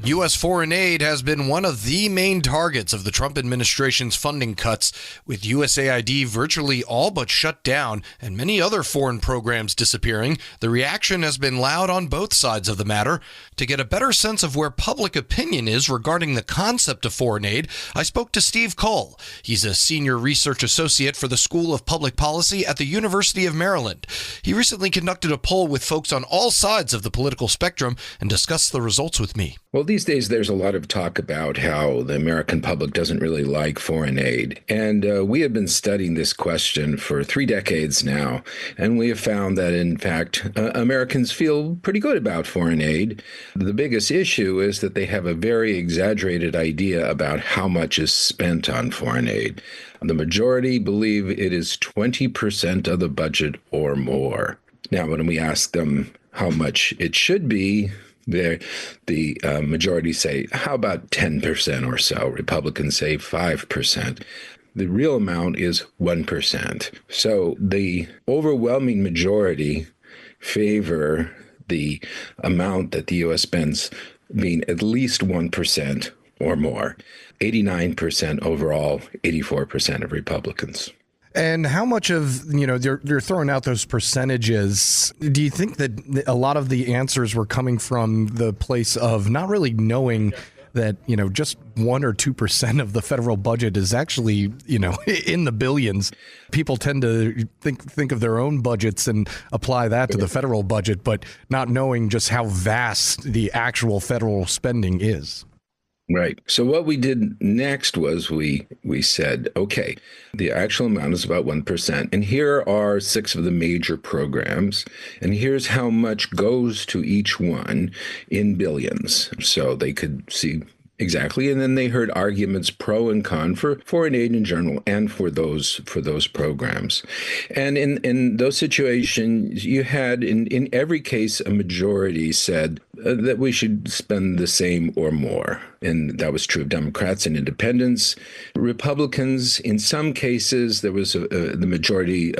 U.S. foreign aid has been one of the main targets of the Trump administration's funding cuts, with USAID virtually all but shut down and many other foreign programs disappearing. The reaction has been loud on both sides of the matter. To get a better sense of where public opinion is regarding the concept of foreign aid, I spoke to Steve Kull. He's a senior research associate for the School of Public Policy at the University of Maryland. He recently conducted a poll with folks on all sides of the political spectrum and discussed the results with me. Well, these days there's a lot of talk about how the American public doesn't really like foreign aid. And we have been studying this question for 3 decades now. And we have found that, in fact, Americans feel pretty good about foreign aid. The biggest issue is that they have a very exaggerated idea about how much is spent on foreign aid. The majority believe it is 20% of the budget or more. Now, when we ask them how much it should be, the majority say, how about 10% or so? Republicans say 5%. The real amount is 1%. So the overwhelming majority favor the amount that the U.S. spends being at least 1% or more. 89% overall, 84% of Republicans. And how much of, you're throwing out those percentages. Do you think that a lot of the answers were coming from the place of not really knowing that, just 1 or 2% of the federal budget is actually, in the billions? People tend to think of their own budgets and apply that to the federal budget, but not knowing just how vast the actual federal spending is. Right. So what we did next was we said, okay, the actual amount is about 1%. And here are 6 of the major programs. And here's how much goes to each one in billions. So they could see exactly. And then they heard arguments pro and con for foreign aid in general and for those programs. And in those situations, you had in every case, a majority said that we should spend the same or more. And that was true of Democrats and independents. Republicans, in some cases, there was the majority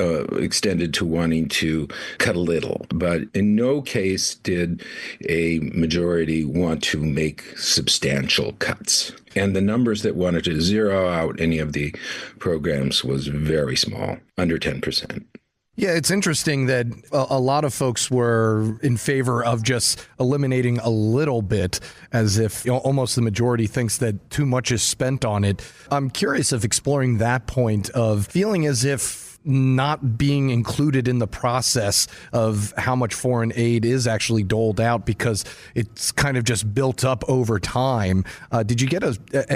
extended to wanting to cut a little. But in no case did a majority want to make substantial cuts. And the numbers that wanted to zero out any of the programs was very small, under 10%. Yeah, it's interesting that a lot of folks were in favor of just eliminating a little bit, as if almost the majority thinks that too much is spent on it. I'm curious of exploring that point of feeling as if not being included in the process of how much foreign aid is actually doled out because it's kind of just built up over time. Did you get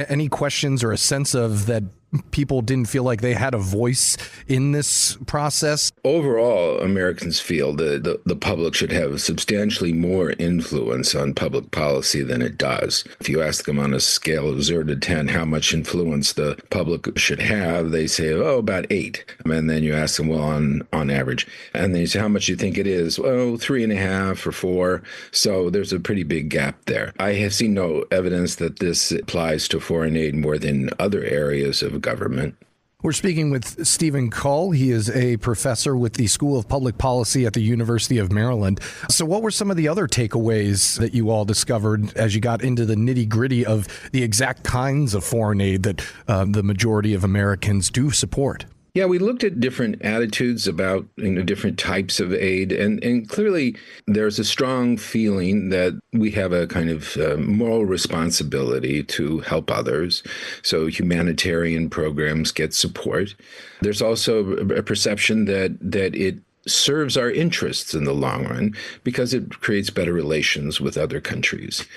any questions or a sense of that people didn't feel like they had a voice in this process? Overall, Americans feel that the public should have substantially more influence on public policy than it does. If you ask them on a scale of 0 to 10 how much influence the public should have, they say, about 8. And then you ask them, well, on average. And then you say, how much do you think it is? Well, 3.5 or 4. So there's a pretty big gap there. I have seen no evidence that this applies to foreign aid more than other areas of government. We're speaking with Stephen Kull. He is a professor with the School of Public Policy at the University of Maryland. So what were some of the other takeaways that you all discovered as you got into the nitty-gritty of the exact kinds of foreign aid that the majority of Americans do support? Yeah, we looked at different attitudes about different types of aid, and clearly there's a strong feeling that we have a kind of moral responsibility to help others. So humanitarian programs get support. There's also a perception that it serves our interests in the long run because it creates better relations with other countries.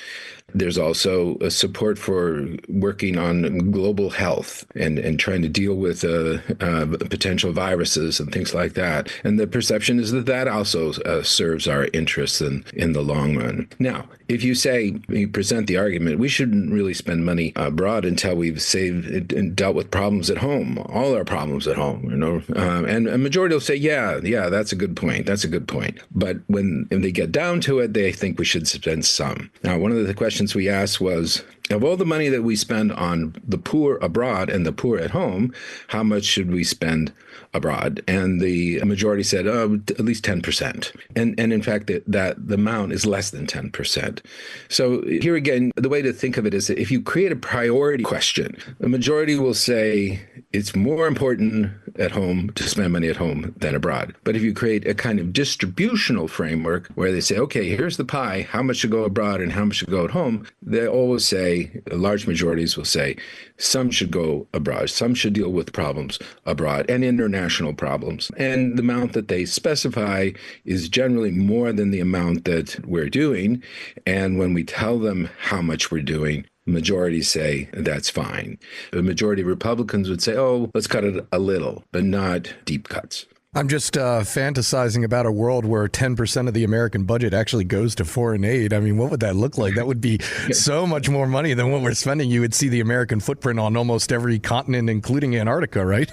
There's also a support for working on global health and trying to deal with potential viruses and things like that. And the perception is that also serves our interests in the long run. Now, if you present the argument, we shouldn't really spend money abroad until we've saved and dealt with problems at home, all our problems at home, and a majority will say, yeah, that's a good point. That's a good point. But when they get down to it, they think we should spend some. Now, one of the questions we asked was, of all the money that we spend on the poor abroad and the poor at home, how much should we spend abroad? And the majority said, oh, at least 10%. And in fact, that the amount is less than 10%. So here again, the way to think of it is that if you create a priority question, the majority will say it's more important at home to spend money at home than abroad. But if you create a kind of distributional framework where they say, okay, here's the pie, how much should go abroad and how much should go at home, they always say, large majorities will say, some should go abroad, some should deal with problems abroad and international problems. And the amount that they specify is generally more than the amount that we're doing. And when we tell them how much we're doing, majority say that's fine. The majority of Republicans would say, oh, let's cut it a little, but not deep cuts. I'm just fantasizing about a world where 10% of the American budget actually goes to foreign aid. I mean, what would that look like? That would be so much more money than what we're spending. You would see the American footprint on almost every continent, including Antarctica, right?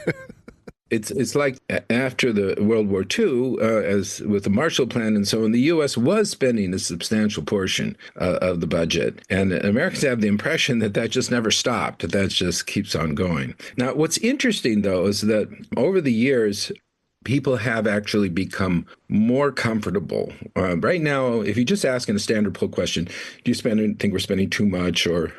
It's like after the World War II, as with the Marshall Plan and so on, the U.S. was spending a substantial portion of the budget. And Americans have the impression that that just never stopped, that just keeps on going. Now, what's interesting, though, is that over the years, people have actually become more comfortable. Right now, if you just ask in a standard poll question, do you think we're spending too much or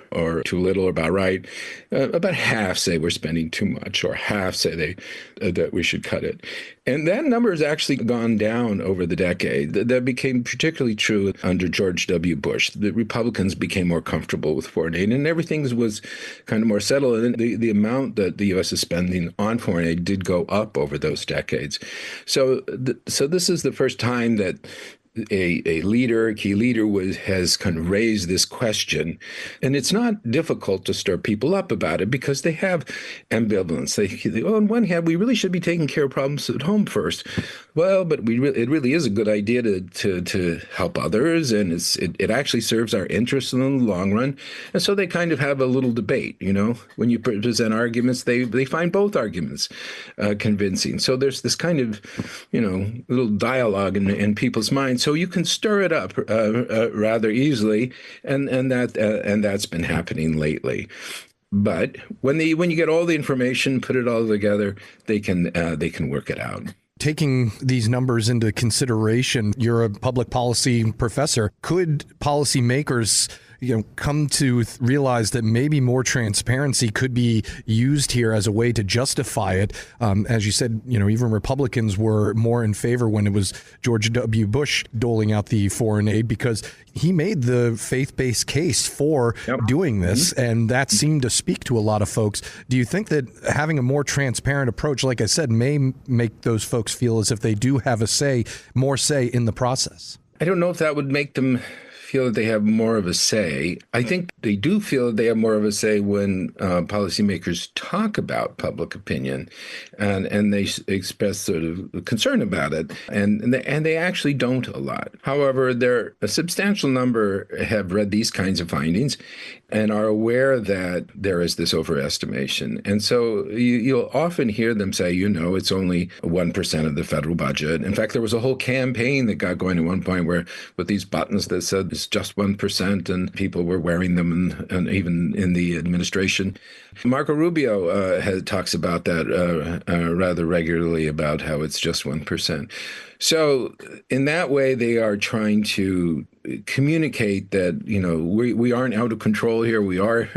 too little or about right? About half say we're spending too much, or half say that we should cut it. And that number has actually gone down over the decade. That became particularly true under George W. Bush. The Republicans became more comfortable with foreign aid, and everything was kind of more settled. And the amount that the U.S. is spending on foreign aid did go up over those decades. So this is the first time that a key leader has kind of raised this question. And it's not difficult to stir people up about it because they have ambivalence. On one hand, we really should be taking care of problems at home first. Well, but it really is a good idea to help others, and it actually serves our interests in the long run. And so they kind of have a little debate, When you present arguments, they find both arguments convincing. So there's this kind of, little dialogue in people's minds. So you can stir it up rather easily, and that's been happening lately. But when you get all the information, put it all together, they can work it out. Taking these numbers into consideration, you're a public policy professor. Could policymakers come to realize that maybe more transparency could be used here as a way to justify it? As you said, even Republicans were more in favor when it was George W. Bush doling out the foreign aid because he made the faith-based case for doing this, and that seemed to speak to a lot of folks. Do you think that having a more transparent approach, like I said, may make those folks feel as if they do have more say in the process? I don't know if that would make them feel that they have more of a say. I think they do feel that they have more of a say when policymakers talk about public opinion, and they express sort of concern about it, and they actually don't a lot. However, a substantial number have read these kinds of findings and are aware that there is this overestimation. And so you'll often hear them say, it's only 1% of the federal budget. In fact, there was a whole campaign that got going at one point with these buttons that said it's just 1%, and people were wearing them, and even in the administration. Marco Rubio talks about that rather regularly, about how it's just 1%. So in that way, they are trying to communicate that, we aren't out of control here. We are,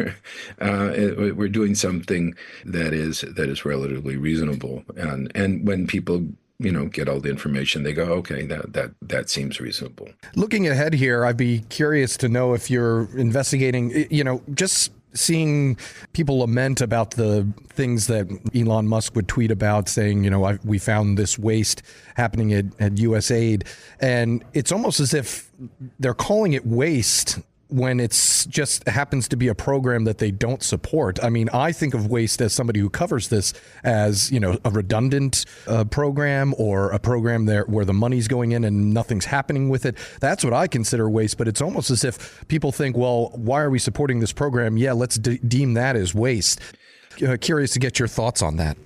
we're doing something that is relatively reasonable. And when people get all the information, they go, okay, that seems reasonable. Looking ahead here, I'd be curious to know if you're investigating, just seeing people lament about the things that Elon Musk would tweet about, saying, we found this waste happening at USAID. And it's almost as if they're calling it waste when it's just happens to be a program that they don't support. I mean, I think of waste as somebody who covers this as, a redundant program, or a program where the money's going in and nothing's happening with it. That's what I consider waste. But it's almost as if people think, well, why are we supporting this program? Yeah, let's deem that as waste. Curious to get your thoughts on that.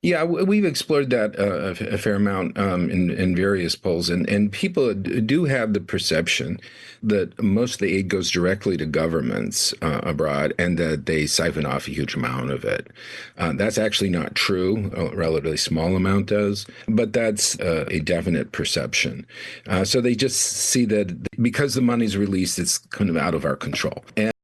Yeah, we've explored that a fair amount in various polls, and people do have the perception that most of the aid goes directly to governments abroad, and that they siphon off a huge amount of it. That's actually not true. A relatively small amount does, but that's a definite perception. So they just see that because the money's released, it's kind of out of our control.